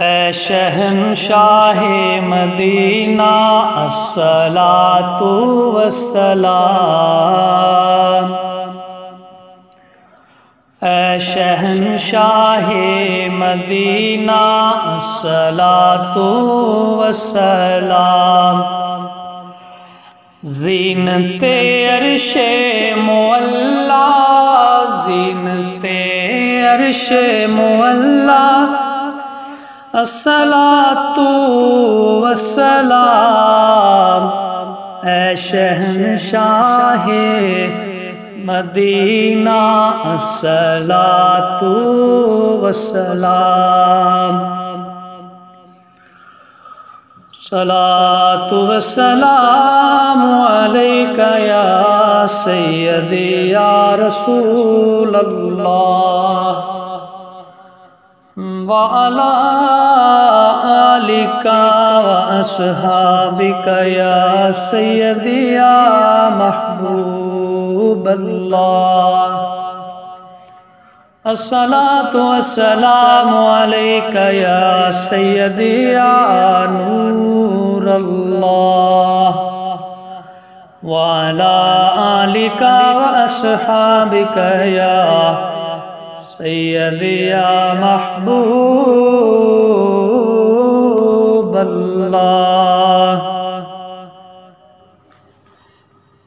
اے شہنشاہ مدینہ الصلاۃ والسلام، اے شہنشاہ مدینہ الصلاۃ والسلام، زینت عرش معلا، زینت عرش معلا، الصلاۃ والسلام، اے شہنشاہ مدینہ الصلاۃ والسلام، صلاۃ والسلام علیک یا سیدی یا رسول اللہ، وعلی آلک واصحابک یا سیدی یا محبوب اللہ، الصلاۃ والسلام علیک یا سیدی یا نور اللہ، وعلی آلک واصحابک یا سیدی یا محبوب اللہ،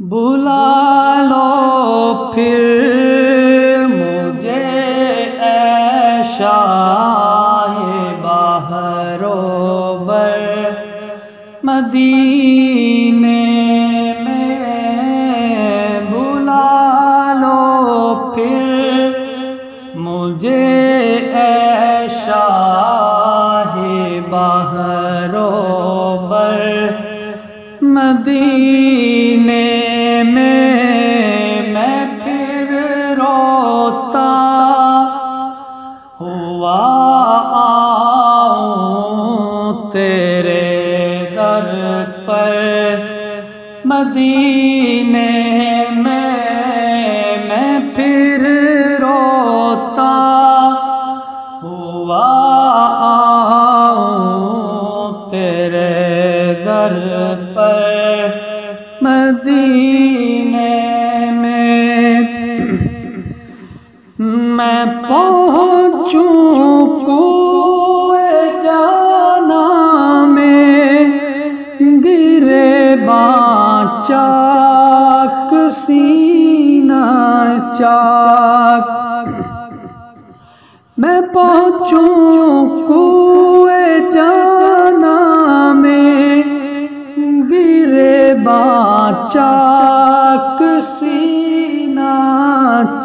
بلا لو پھر مجھے اے شاہ بحر و بر مدینے میں، بلا لو پھر مجھے اے شاہ بحر و بر مدینے میں، میں پھر روتا ہوا آؤں تیرے در پر مدینے میں، میں پھر روتا ہوا آؤں تیرے در پر مدینے میں، میں پہنچوں کوئے جانا میں، گرے باں چاک سینہ چاک، میں پہنچوں کوئے جانا میں، گرے باں چاک سینہ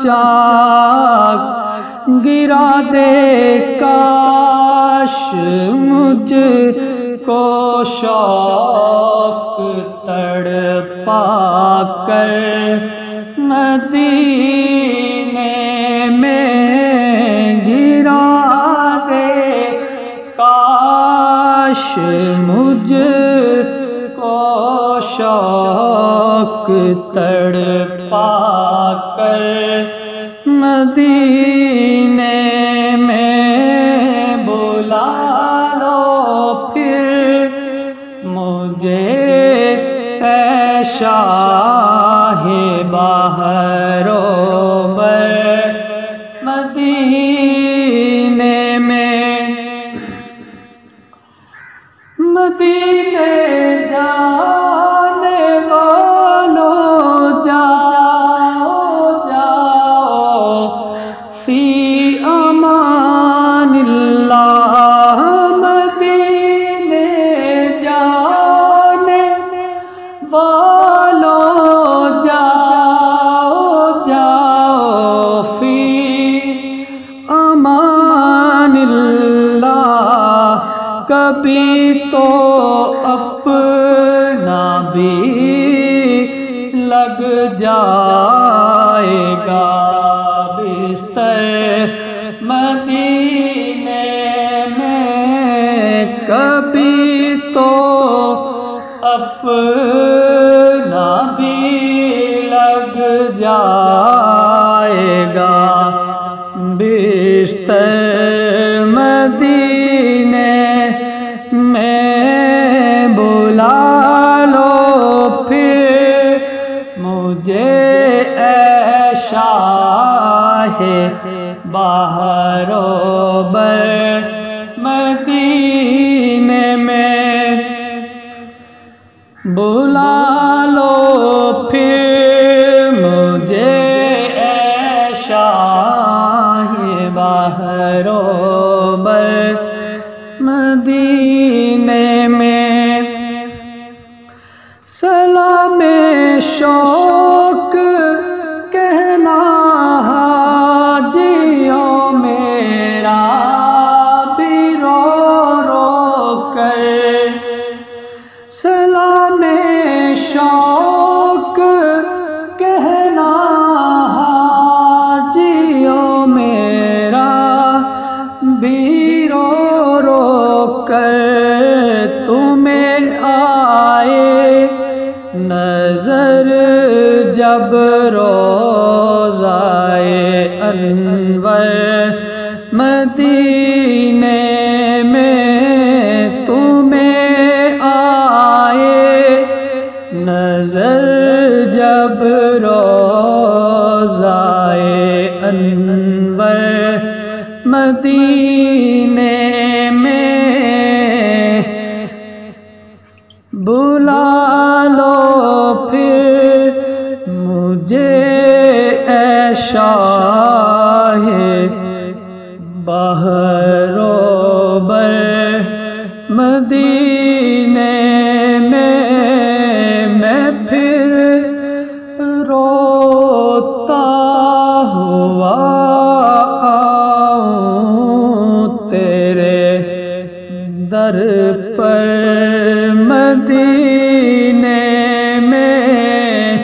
چاک، گرا دے کاش مجھ کو شوق تڑپا کر مدینے میں، گرا دے کاش مجھ کو شوق تڑپا کر مدینے میں، بلا لو پھر مجھے اے شاہ بحر و بر مدینے میں، مدینے جانے والوں جاؤ جاؤ فی امان اللہ، مدینے جانے والوں جاؤ جاؤ فی امان اللہ، کبھی تو اپنا بھی لگ جائے گا بستر مدینے میں، کبھی تو اپنا بھی لگ جائے گا بستر مدینے بر مدینے میں بلا لو پھر مجھے اے شاہ بہر و بر مدینے میں سلام شوق کہنا حاجیوں میرا بھی رو رو کر سلام شوق کہنا حاجیوں میرا بھی رو رو کر تمہیں آئے نظر جب روضائے انور مدینے میں تمہیں آئے نظر جب روضائے انور مدینے میں بلا لو پھر مجھے اے شاہ بہر و بر مدینے میں پھر روتا ہوا آؤں تیرے در پر مدینے میں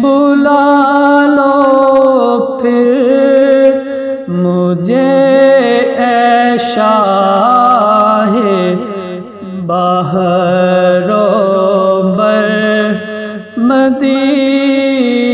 بلا لو پھر مجھے اے شاہ بہر و بر مدینے